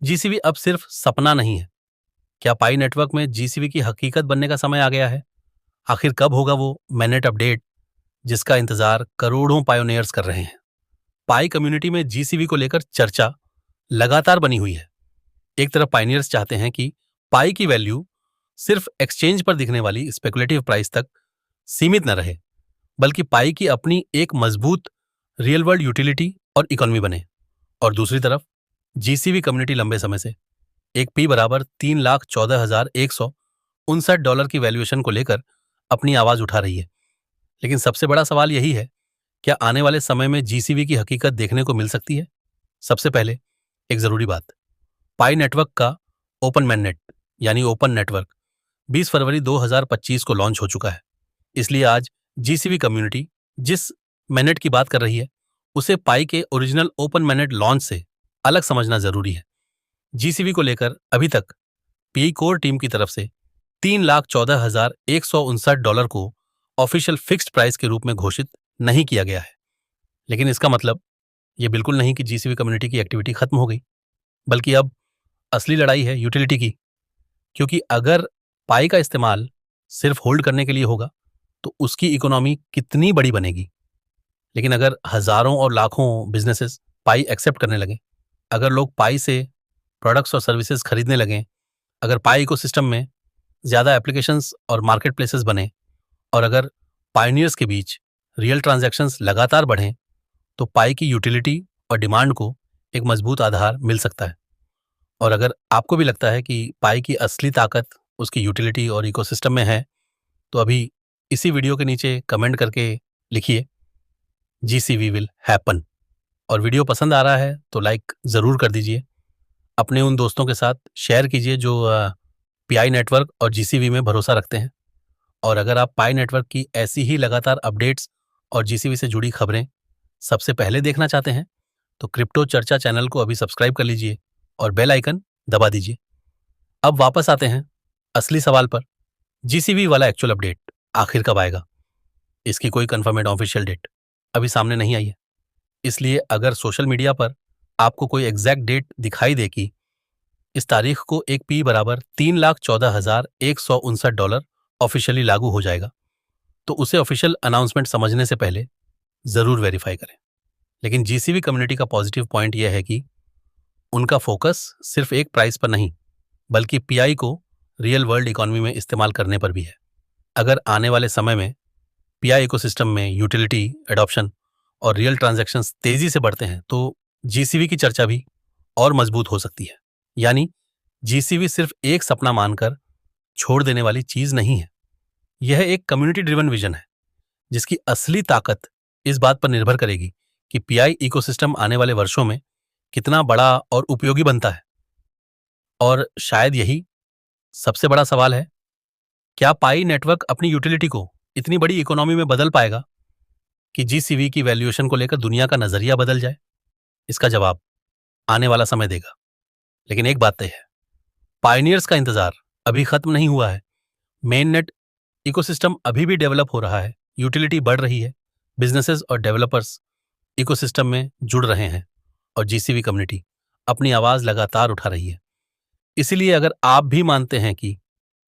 GCV अब सिर्फ सपना नहीं है। क्या पाई नेटवर्क में जीसीवी की हकीकत बनने का समय आ गया है? आखिर कब होगा वो मैनेट अपडेट जिसका इंतजार करोड़ों पायोनियर्स कर रहे हैं? पाई कम्युनिटी में जीसीवी को लेकर चर्चा लगातार बनी हुई है। एक तरफ पायनियर्स चाहते हैं कि पाई की वैल्यू सिर्फ एक्सचेंज पर दिखने वाली स्पेकुलेटिव प्राइस तक सीमित न रहे, बल्कि पाई की अपनी एक मजबूत रियल वर्ल्ड यूटिलिटी और इकोनॉमी बने। और दूसरी तरफ जीसीवी कम्युनिटी लंबे समय से एक पी बराबर $3,14,159 की वैल्यूएशन को लेकर अपनी आवाज उठा रही है। लेकिन सबसे बड़ा सवाल यही है, क्या आने वाले समय में जीसीवी की हकीकत देखने को मिल सकती है? सबसे पहले एक जरूरी बात, पाई नेटवर्क का ओपन मैननेट यानी ओपन नेटवर्क 20 फरवरी 2025 को लॉन्च हो चुका है। इसलिए आज जीसीवी कम्युनिटी जिस मैननेट की बात कर रही है उसे पाई के ओरिजिनल ओपन मैननेट लॉन्च से अलग समझना जरूरी है। जीसीवी को लेकर अभी तक पीआई कोर टीम की तरफ से $3,14,159 को ऑफिशियल फिक्स्ड प्राइस के रूप में घोषित नहीं किया गया है। लेकिन इसका मतलब यह बिल्कुल नहीं कि जीसीवी कम्युनिटी की एक्टिविटी खत्म हो गई, बल्कि अब असली लड़ाई है यूटिलिटी की। क्योंकि अगर पाई का इस्तेमाल सिर्फ होल्ड करने के लिए होगा तो उसकी इकोनॉमी कितनी बड़ी बनेगी। लेकिन अगर हजारों और लाखों बिजनेसेस पाई एक्सेप्ट करने लगें, अगर लोग पाई से प्रोडक्ट्स और सर्विसेज खरीदने लगें, अगर पाई इकोसिस्टम में ज़्यादा एप्लीकेशंस और मार्केट प्लेसेस बने, और अगर पायनियर्स के बीच रियल ट्रांजैक्शंस लगातार बढ़ें, तो पाई की यूटिलिटी और डिमांड को एक मजबूत आधार मिल सकता है। और अगर आपको भी लगता है कि पाई की असली ताकत उसकी यूटिलिटी और इकोसिस्टम में है, तो अभी इसी वीडियो के नीचे कमेंट करके लिखिए जीसीवी विल हैपन। और वीडियो पसंद आ रहा है तो लाइक ज़रूर कर दीजिए। अपने उन दोस्तों के साथ शेयर कीजिए जो पीआई नेटवर्क और जीसीवी में भरोसा रखते हैं। और अगर आप पाई नेटवर्क की ऐसी ही लगातार अपडेट्स और जीसीवी से जुड़ी खबरें सबसे पहले देखना चाहते हैं तो क्रिप्टो चर्चा चैनल को अभी सब्सक्राइब कर लीजिए और बेल आइकन दबा दीजिए। अब वापस आते हैं असली सवाल पर, जीसीवी वाला एक्चुअल अपडेट आखिर कब आएगा? इसकी कोई कंफर्मेड ऑफिशियल डेट अभी सामने नहीं आई है। इसलिए अगर सोशल मीडिया पर आपको कोई एग्जैक्ट डेट दिखाई दे कि इस तारीख को एक पी बराबर $3,14,159 ऑफिशियली लागू हो जाएगा, तो उसे ऑफिशियल अनाउंसमेंट समझने से पहले जरूर वेरीफाई करें। लेकिन जीसीवी कम्युनिटी का पॉजिटिव पॉइंट यह है कि उनका फोकस सिर्फ एक प्राइस पर नहीं, बल्कि पीआई को रियल वर्ल्ड इकोनॉमी में इस्तेमाल करने पर भी है। अगर आने वाले समय में पीआई इकोसिस्टम में यूटिलिटी एडॉप्शन और रियल ट्रांजैक्शंस तेजी से बढ़ते हैं तो जीसीवी की चर्चा भी और मजबूत हो सकती है। यानी जीसीवी सिर्फ एक सपना मानकर छोड़ देने वाली चीज नहीं है। यह एक कम्युनिटी ड्रिवन विजन है जिसकी असली ताकत इस बात पर निर्भर करेगी कि पीआई इकोसिस्टम आने वाले वर्षों में कितना बड़ा और उपयोगी बनता है। और शायद यही सबसे बड़ा सवाल है, क्या पाई नेटवर्क अपनी यूटिलिटी को इतनी बड़ी इकोनॉमी में बदल पाएगा कि जीसीवी की वैल्यूएशन को लेकर दुनिया का नजरिया बदल जाए? इसका जवाब आने वाला समय देगा। लेकिन एक बात तय है, पायनियर्स का इंतजार अभी खत्म नहीं हुआ है। मेन नेट इकोसिस्टम अभी भी डेवलप हो रहा है, यूटिलिटी बढ़ रही है, बिजनेसेस और डेवलपर्स इकोसिस्टम में जुड़ रहे हैं और जीसीवी कम्युनिटी अपनी आवाज लगातार उठा रही है। इसीलिए अगर आप भी मानते हैं कि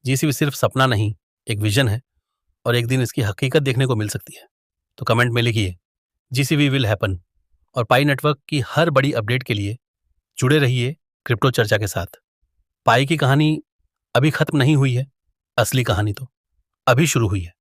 जीसीवी सिर्फ सपना नहीं, एक विजन है और एक दिन इसकी हकीकत देखने को मिल सकती है, तो कमेंट में लिखिए जीसीवी विल हैपन। और पाई नेटवर्क की हर बड़ी अपडेट के लिए जुड़े रहिए क्रिप्टो चर्चा के साथ। पाई की कहानी अभी खत्म नहीं हुई है, असली कहानी तो अभी शुरू हुई है।